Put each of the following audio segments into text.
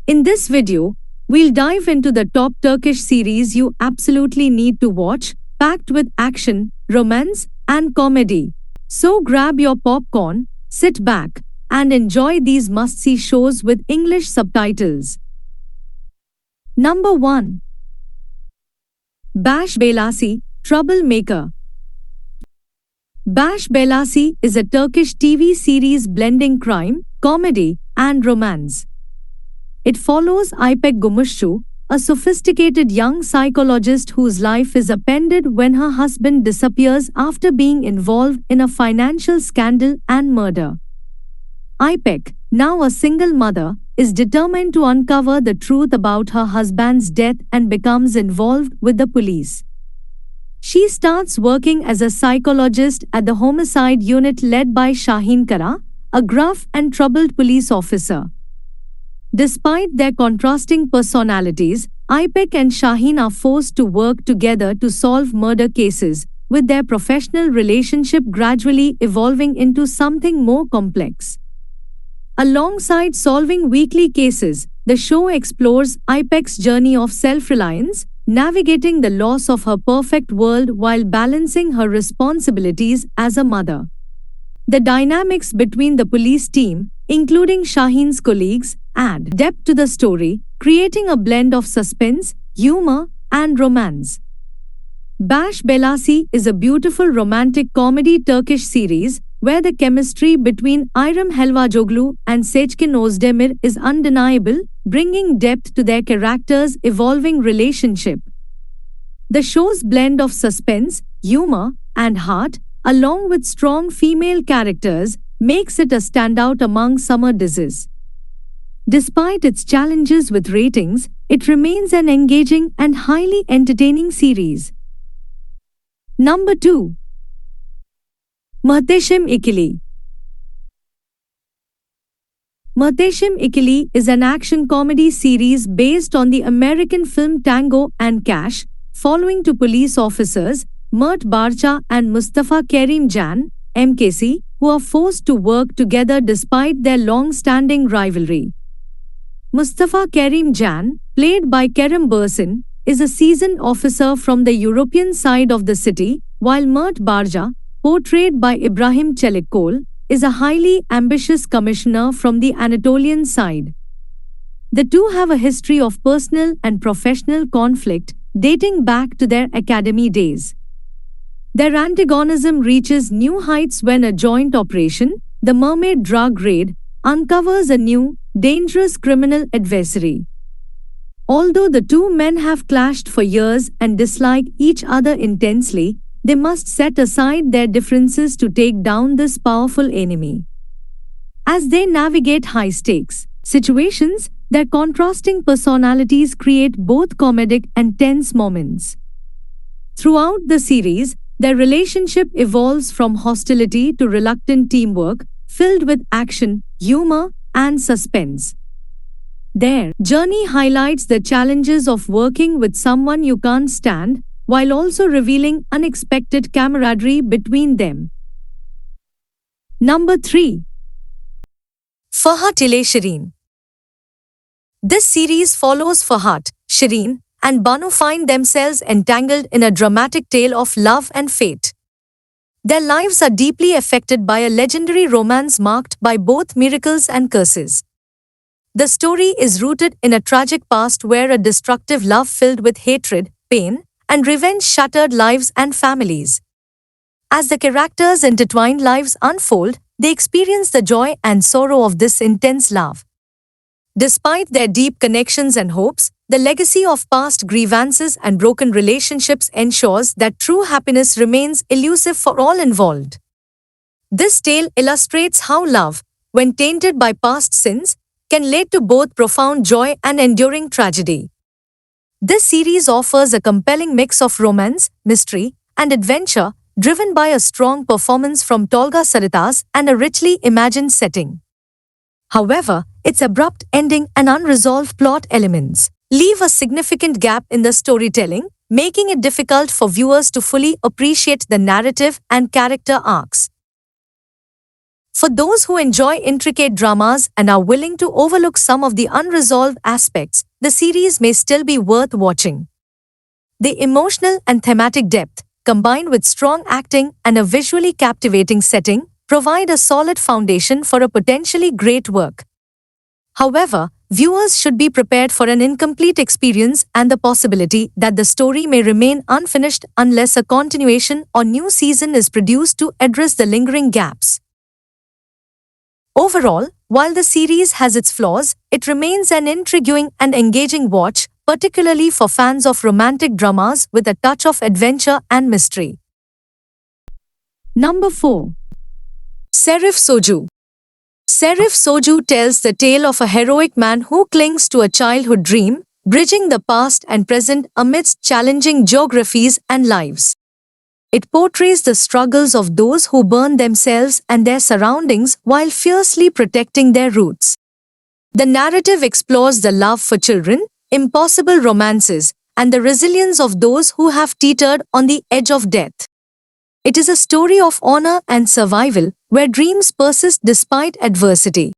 In this video, we'll dive into the top Turkish series you absolutely need to watch, packed with action, romance, and comedy. So grab your popcorn, sit back, and enjoy these must-see shows with English subtitles. Number 1. Bash Belası, Troublemaker. Bash Belası is a Turkish TV series blending crime, comedy, and romance. It follows İpek Gümüşçü, a sophisticated young psychologist whose life is upended when her husband disappears after being involved in a financial scandal and murder. İpek, now a single mother, is determined to uncover the truth about her husband's death and becomes involved with the police. She starts working as a psychologist at the homicide unit led by Şahin Kara, a gruff and troubled police officer. Despite their contrasting personalities, İpek and Şahin are forced to work together to solve murder cases, with their professional relationship gradually evolving into something more complex. Alongside solving weekly cases, the show explores İpek's journey of self-reliance, navigating the loss of her perfect world while balancing her responsibilities as a mother. The dynamics between the police team, including Şahin's colleagues, add depth to the story, creating a blend of suspense, humor, and romance. Bash Belası is a beautiful romantic comedy Turkish series where the chemistry between İrem Helvacıoğlu and Seçkin Özdemir is undeniable, bringing depth to their characters' evolving relationship. The show's blend of suspense, humor, and heart, along with strong female characters, makes it a standout among summer dishes. Despite its challenges with ratings, it remains an engaging and highly entertaining series. Number 2. Muhteşem İkili. Muhteşem İkili is an action comedy series based on the American film Tango and Cash, following two police officers, Mert Barca and Mustafa Kerim Can, MKC, who are forced to work together despite their long-standing rivalry. Mustafa Kerim Can, played by Kerem Bürsin, is a seasoned officer from the European side of the city, while Mert Barca, portrayed by İbrahim Çelikkol, is a highly ambitious commissioner from the Anatolian side. The two have a history of personal and professional conflict dating back to their academy days. Their antagonism reaches new heights when a joint operation, the Mermaid Drug Raid, uncovers a new, dangerous criminal adversary. Although the two men have clashed for years and dislike each other intensely, they must set aside their differences to take down this powerful enemy. As they navigate high-stakes situations, their contrasting personalities create both comedic and tense moments. Throughout the series, their relationship evolves from hostility to reluctant teamwork, filled with action, humor, and suspense. Their journey highlights the challenges of working with someone you can't stand, while also revealing unexpected camaraderie between them. Number 3. Ferhat ile Şirin. This series follows Ferhat, Şirin, and Banu find themselves entangled in a dramatic tale of love and fate. Their lives are deeply affected by a legendary romance marked by both miracles and curses. The story is rooted in a tragic past where a destructive love filled with hatred, pain, and revenge shattered lives and families. As the characters' intertwined lives unfold, they experience the joy and sorrow of this intense love. Despite their deep connections and hopes, the legacy of past grievances and broken relationships ensures that true happiness remains elusive for all involved. This tale illustrates how love, when tainted by past sins, can lead to both profound joy and enduring tragedy. This series offers a compelling mix of romance, mystery, and adventure, driven by a strong performance from Tolga Sarıtaş and a richly imagined setting. However, its abrupt ending and unresolved plot elements leave a significant gap in the storytelling, making it difficult for viewers to fully appreciate the narrative and character arcs. For those who enjoy intricate dramas and are willing to overlook some of the unresolved aspects, the series may still be worth watching. The emotional and thematic depth, combined with strong acting and a visually captivating setting, provide a solid foundation for a potentially great work. However, viewers should be prepared for an incomplete experience and the possibility that the story may remain unfinished unless a continuation or new season is produced to address the lingering gaps. Overall, while the series has its flaws, it remains an intriguing and engaging watch, particularly for fans of romantic dramas with a touch of adventure and mystery. Number 4. Serif Soju. Serif Soju tells the tale of a heroic man who clings to a childhood dream, bridging the past and present amidst challenging geographies and lives. It portrays the struggles of those who burn themselves and their surroundings while fiercely protecting their roots. The narrative explores the love for children, impossible romances, and the resilience of those who have teetered on the edge of death. It is a story of honor and survival, where dreams persist despite adversity.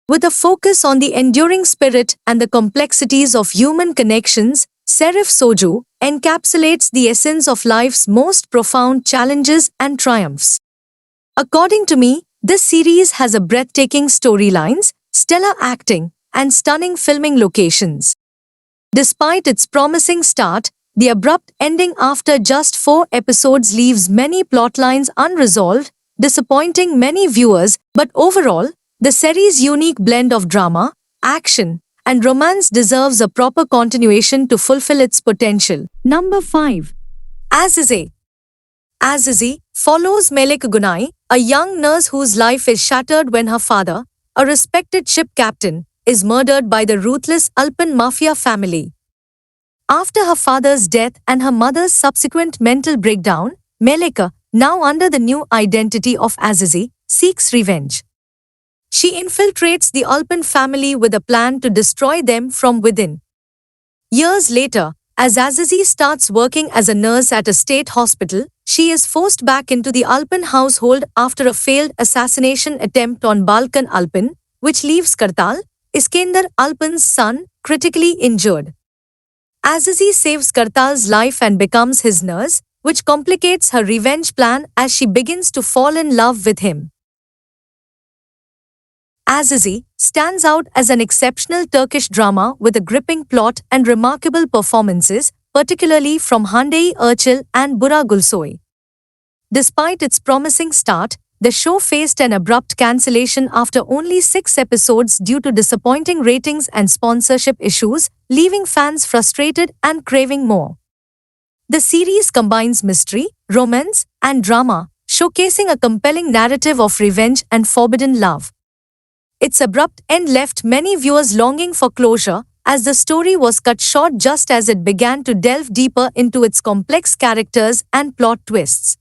With a focus on the enduring spirit and the complexities of human connections, Serif Soju encapsulates the essence of life's most profound challenges and triumphs. According to me, this series has a breathtaking storylines, stellar acting, and stunning filming locations. Despite its promising start, the abrupt ending after just 4 episodes leaves many plotlines unresolved, disappointing many viewers, but overall, the series' unique blend of drama, action, and romance deserves a proper continuation to fulfill its potential. Number 5. Azize. Azize follows Melek Gunai, a young nurse whose life is shattered when her father, a respected ship captain, is murdered by the ruthless Alpan mafia family. After her father's death and her mother's subsequent mental breakdown, Meleka, now under the new identity of Azize, seeks revenge. She infiltrates the Alpan family with a plan to destroy them from within. Years later, as Azize starts working as a nurse at a state hospital, she is forced back into the Alpan household after a failed assassination attempt on Balkan Alpan, which leaves Kartal, Iskandar Alpan's son, critically injured. Azize saves Kartal's life and becomes his nurse, which complicates her revenge plan as she begins to fall in love with him. Azize stands out as an exceptional Turkish drama with a gripping plot and remarkable performances, particularly from Hande Erçel and Burak Gülsoy. Despite its promising start, the show faced an abrupt cancellation after only 6 episodes due to disappointing ratings and sponsorship issues, leaving fans frustrated and craving more. The series combines mystery, romance, and drama, showcasing a compelling narrative of revenge and forbidden love. Its abrupt end left many viewers longing for closure, as the story was cut short just as it began to delve deeper into its complex characters and plot twists.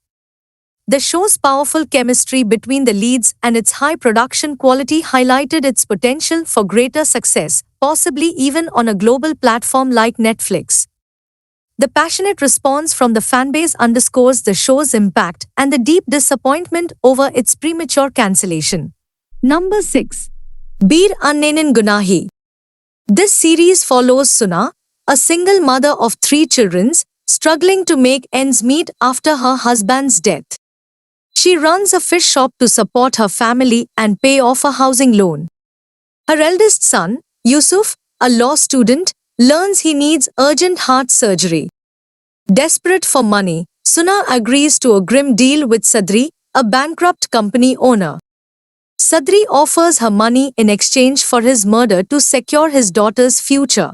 The show's powerful chemistry between the leads and its high production quality highlighted its potential for greater success, possibly even on a global platform like Netflix. The passionate response from the fanbase underscores the show's impact and the deep disappointment over its premature cancellation. Number 6. Bir Annenin Gunahi. This series follows Suna, a single mother of 3 children, struggling to make ends meet after her husband's death. She runs a fish shop to support her family and pay off a housing loan. Her eldest son, Yusuf, a law student, learns he needs urgent heart surgery. Desperate for money, Suna agrees to a grim deal with Sadri, a bankrupt company owner. Sadri offers her money in exchange for his murder to secure his daughter's future.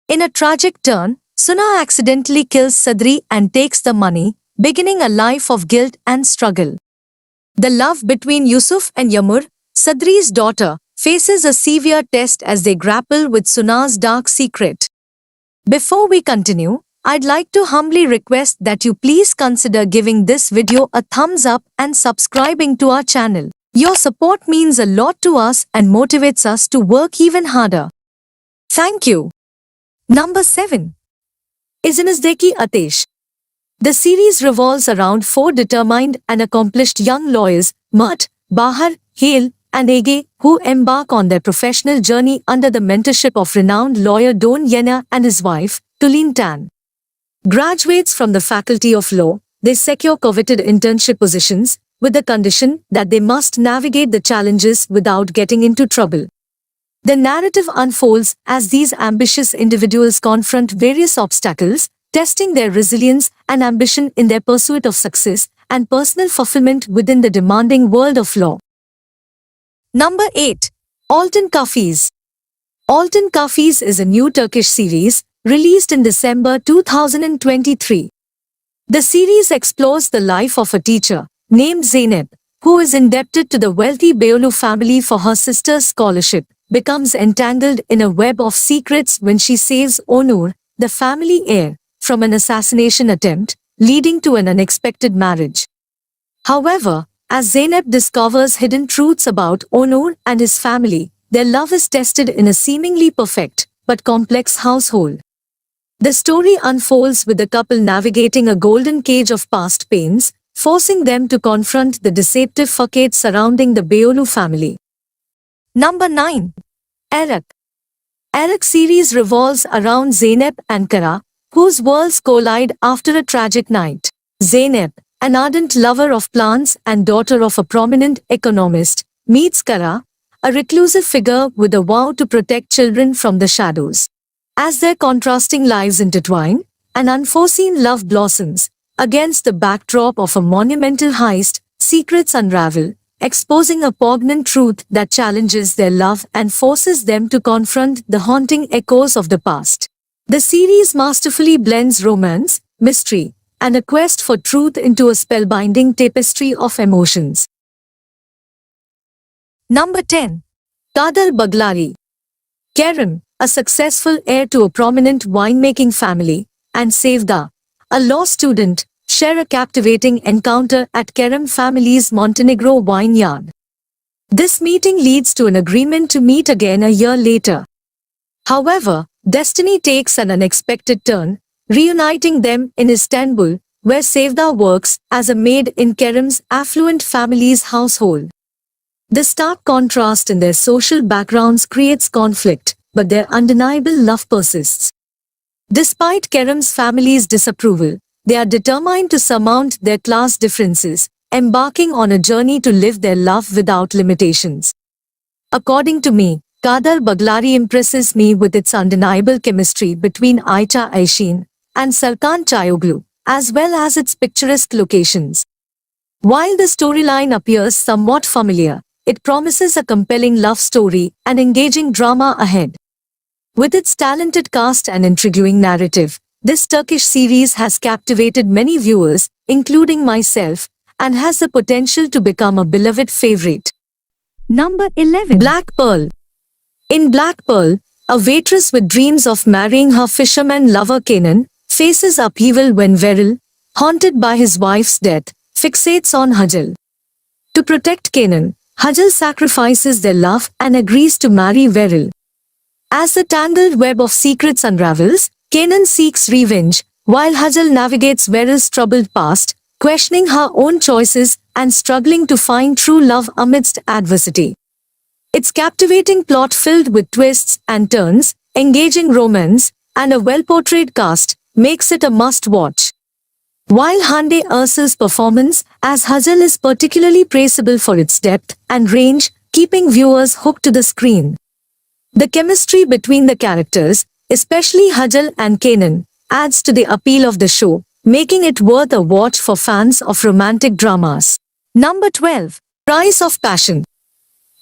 In a tragic turn, Suna accidentally kills Sadri and takes the money, beginning a life of guilt and struggle. The love between Yusuf and Yamur, Sadri's daughter, faces a severe test as they grapple with Suna's dark secret. Before we continue, I'd like to humbly request that you please consider giving this video a thumbs up and subscribing to our channel. Your support means a lot to us and motivates us to work even harder. Thank you. Number 7. İzinizdeki Ateş. The series revolves around 4 determined and accomplished young lawyers, Mert, Bahar, Hale, and Ege, who embark on their professional journey under the mentorship of renowned lawyer Don Yena and his wife, Tulin Tan. Graduates from the Faculty of Law, they secure coveted internship positions, with the condition that they must navigate the challenges without getting into trouble. The narrative unfolds as these ambitious individuals confront various obstacles, testing their resilience and ambition in their pursuit of success and personal fulfillment within the demanding world of law. Number 8. Altın Kafes. Altın Kafes is a new Turkish series, released in December 2023. The series explores the life of a teacher, named Zeynep, who is indebted to the wealthy Beyoğlu family for her sister's scholarship, becomes entangled in a web of secrets when she saves Onur, the family heir, from an assassination attempt, leading to an unexpected marriage. However, as Zeynep discovers hidden truths about Onur and his family, their love is tested in a seemingly perfect but complex household. The story unfolds with the couple navigating a golden cage of past pains, forcing them to confront the deceptive facades surrounding the Beyoğlu family. Number 9. Aşk. Aşk series revolves around Zeynep and Kara, whose worlds collide after a tragic night. Zeynep, an ardent lover of plants and daughter of a prominent economist, meets Kara, a reclusive figure with a vow to protect children from the shadows. As their contrasting lives intertwine, an unforeseen love blossoms. Against the backdrop of a monumental heist, secrets unravel, exposing a poignant truth that challenges their love and forces them to confront the haunting echoes of the past. The series masterfully blends romance, mystery, and a quest for truth into a spellbinding tapestry of emotions. Number 10. Kader Baglari. Kerem, a successful heir to a prominent winemaking family, and Sevda, a law student, share a captivating encounter at Kerem family's Montenegro vineyard. This meeting leads to an agreement to meet again a year later. However, destiny takes an unexpected turn, reuniting them in Istanbul, where Sevda works as a maid in Kerem's affluent family's household. The stark contrast in their social backgrounds creates conflict, but their undeniable love persists. Despite Kerem's family's disapproval, they are determined to surmount their class differences, embarking on a journey to live their love without limitations. According to me, Kader Baglari impresses me with its undeniable chemistry between Ayça Ayşin and Serkan Çayoglu, as well as its picturesque locations. While the storyline appears somewhat familiar, it promises a compelling love story and engaging drama ahead. With its talented cast and intriguing narrative, this Turkish series has captivated many viewers, including myself, and has the potential to become a beloved favorite. Number 11. Black Pearl. In Black Pearl, a waitress with dreams of marrying her fisherman lover Kenan faces upheaval when Veril, haunted by his wife's death, fixates on Hajal. To protect Kenan, Hajal sacrifices their love and agrees to marry Veril. As the tangled web of secrets unravels, Kenan seeks revenge, while Hajal navigates Veril's troubled past, questioning her own choices and struggling to find true love amidst adversity. Its captivating plot filled with twists and turns, engaging romance, and a well-portrayed cast makes it a must-watch. While Hande Erçel's performance as Hajal is particularly praisable for its depth and range, keeping viewers hooked to the screen. The chemistry between the characters, especially Hajal and Kenan, adds to the appeal of the show, making it worth a watch for fans of romantic dramas. Number 12. Price of Passion.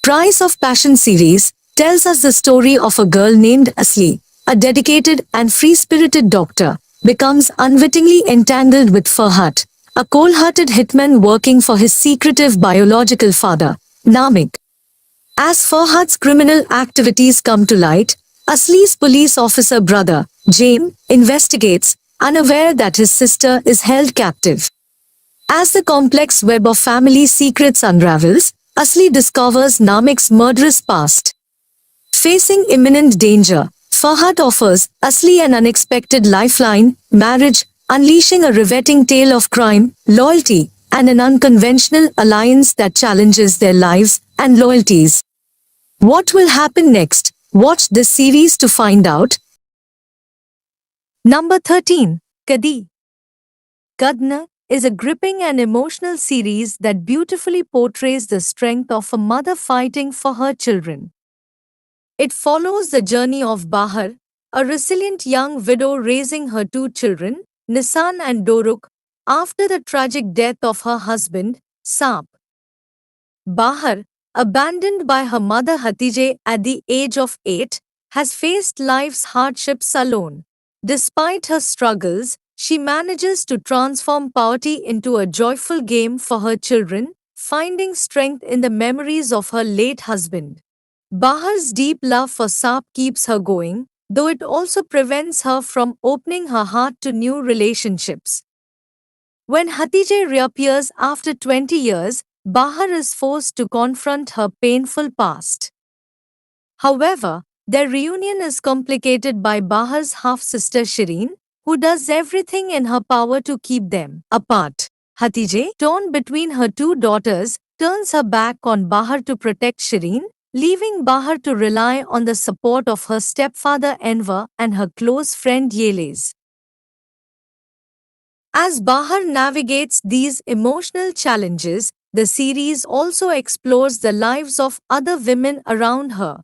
Price of Passion series tells us the story of a girl named Asli, a dedicated and free-spirited doctor, becomes unwittingly entangled with Farhat, a cold-hearted hitman working for his secretive biological father, Namik. As Farhat's criminal activities come to light, Asli's police officer brother, James, investigates, unaware that his sister is held captive. As the complex web of family secrets unravels, Asli discovers Namik's murderous past. Facing imminent danger, Farhat offers Asli an unexpected lifeline, marriage, unleashing a riveting tale of crime, loyalty, and an unconventional alliance that challenges their lives and loyalties. What will happen next? Watch this series to find out. Number 13. Kadi. Kadna is a gripping and emotional series that beautifully portrays the strength of a mother fighting for her children. It follows the journey of Bahar, a resilient young widow raising her two children, Nisan and Doruk, after the tragic death of her husband, Saap. Bahar, abandoned by her mother Hatije at the age of 8, has faced life's hardships alone. Despite her struggles, she manages to transform poverty into a joyful game for her children, finding strength in the memories of her late husband. Bahar's deep love for Saap keeps her going, though it also prevents her from opening her heart to new relationships. When Hatije reappears after 20 years, Bahar is forced to confront her painful past. However, their reunion is complicated by Bahar's half-sister Shireen, who does everything in her power to keep them apart. Hatije, torn between her two daughters, turns her back on Bahar to protect Shireen, leaving Bahar to rely on the support of her stepfather Enver and her close friend Yeliz. As Bahar navigates these emotional challenges, the series also explores the lives of other women around her.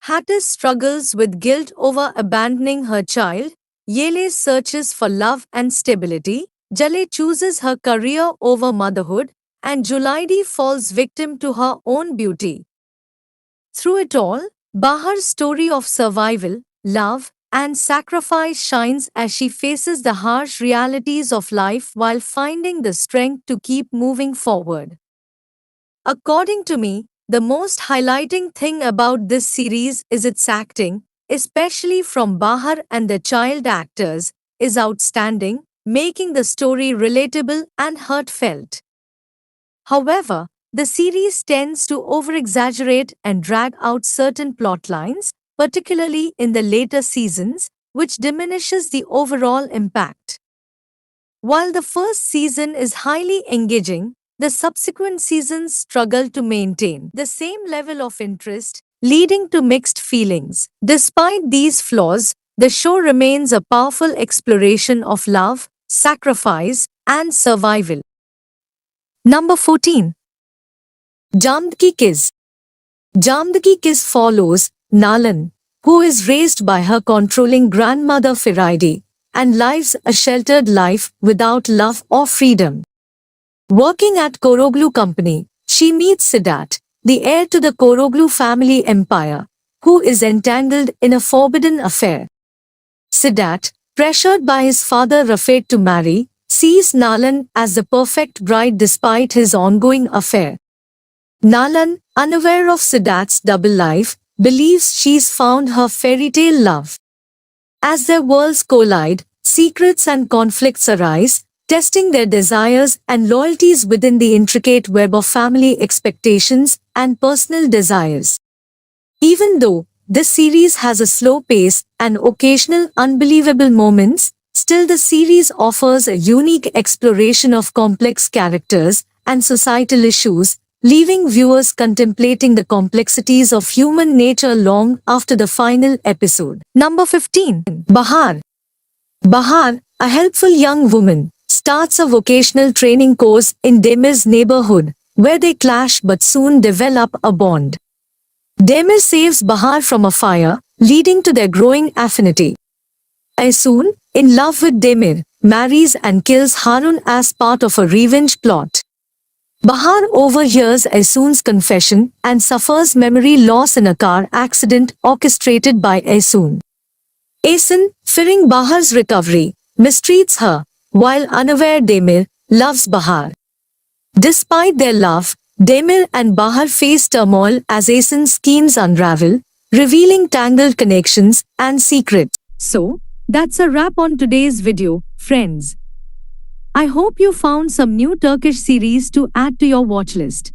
Hattis struggles with guilt over abandoning her child, Yele searches for love and stability, Jale chooses her career over motherhood, and Julaidi falls victim to her own beauty. Through it all, Bahar's story of survival, love, and sacrifice shines as she faces the harsh realities of life while finding the strength to keep moving forward. According to me, the most highlighting thing about this series is its acting, especially from Bahar and the child actors, is outstanding, making the story relatable and heartfelt. However, the series tends to over-exaggerate and drag out certain plot lines, particularly in the later seasons, which diminishes the overall impact. While the first season is highly engaging, the subsequent seasons struggle to maintain the same level of interest, leading to mixed feelings. Despite these flaws, the show remains a powerful exploration of love, sacrifice, and survival. Number 14. Jamdki Kiss. Jamdki Kiss follows Nalan, who is raised by her controlling grandmother Firaidi, and lives a sheltered life without love or freedom. Working at Koroglu Company, she meets Siddharth, the heir to the Koroglu family empire, who is entangled in a forbidden affair. Siddharth, pressured by his father Rafet to marry, sees Nalan as the perfect bride despite his ongoing affair. Nalan, unaware of Siddharth's double life, believes she's found her fairy tale love. As their worlds collide, secrets and conflicts arise, testing their desires and loyalties within the intricate web of family expectations and personal desires. Even though this series has a slow pace and occasional unbelievable moments, still the series offers a unique exploration of complex characters and societal issues, leaving viewers contemplating the complexities of human nature long after the final episode. Number 15. Bahar. Bahar, a helpful young woman, starts a vocational training course in Demir's neighborhood, where they clash but soon develop a bond. Demir saves Bahar from a fire, leading to their growing affinity. Aysun, in love with Demir, marries and kills Harun as part of a revenge plot. Bahar overhears Aysun's confession and suffers memory loss in a car accident orchestrated by Aysun. Aysun, fearing Bahar's recovery, mistreats her, while unaware Demir loves Bahar. Despite their love, Demir and Bahar face turmoil as Aysun's schemes unravel, revealing tangled connections and secrets. So, that's a wrap on today's video, friends. I hope you found some new Turkish series to add to your watch list.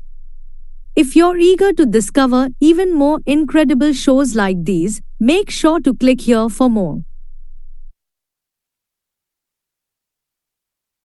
If you're eager to discover even more incredible shows like these, make sure to click here for more.